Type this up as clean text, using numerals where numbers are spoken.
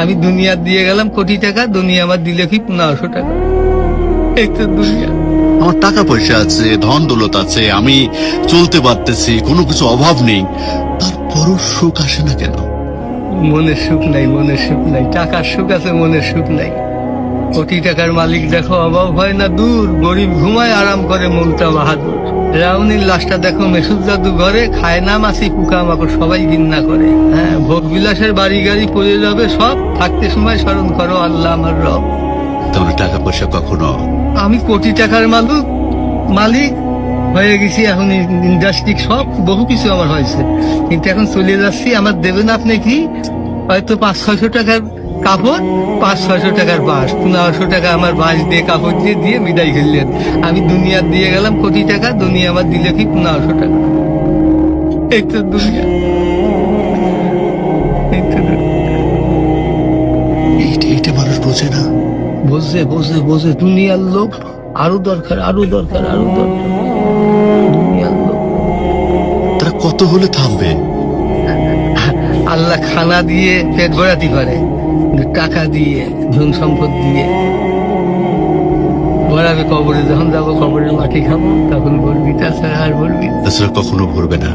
আমি দুনিয়া দিয়ে গেলাম কোটি টাকা, দুনিয়া আমার দিলে কি 1500 টাকা। এই তো দুনিয়া। আমার টাকা পয়সা আছে, ধন দৌলত আছে, আমি চলতে পারতেছি, কোনো কিছু অভাব নেই, তারপরও সুখ আসে না কেন? মনের সুখ নাই, মনের সুখ নাই। টাকার সুখ আছে, মনের সুখ নাই। কোটি টাকার মালিক দেখো, অভাব হয় না দূর, গরিব ঘুমায় আরাম করে মনটা বাহাদুর। রাউনির লাশটা দেখো মেসুদ জাদু ঘরে, খায় না মাছি পোকা মাকড় সবাই ঘৃণা করে। হ্যাঁ, ভোগ বিলাসের বাড়ি গাড়ি পড়ে যাবে সব, থাকতে সময় স্মরণ করো আল্লাহ আমার রব। তাহলে টাকা পয়সা কখনো আমি কোটি টাকার মালিক হয়ে গেছি, এখন ইন্ডাস্ট্রি সব বহু কিছু আমার হয়েছে, কিন্তু এখন চলে যাচ্ছি। আমার দেবেন আপনি কি হয়তো 500-600 টাকার কাপড়, 500-600 টাকার বাঁশ, 1500 টাকা আমার বাঁশ দিয়ে কাপড় দিয়ে বিদায় খেললেন। আমি দুনিয়া দিয়ে গেলাম কোটি টাকা, দুনিয়া আমার দিলে কি 1500 টাকা। এই তো দুনিয়া, এই তো দুনিয়া। এইটা মানুষ বোঝে না। বোঝে বোঝে বোঝে, দুনিয়ার লোক আরো দরকার, আরো দরকার, আরো দরকার। দুনিয়ার লোক তারা কত হলে থামবে? আল্লাহ খানা দিয়ে পেট ভরাতে পারে, কিন্তু টাকা দিয়ে, ধন সম্পদ দিয়ে ভরাবে কবরে। যখন যাবো কবরের মাটি খাবো, তখন বলবি, তাছাড়া আর বলবি। তাছাড়া কখনো ভরবে না।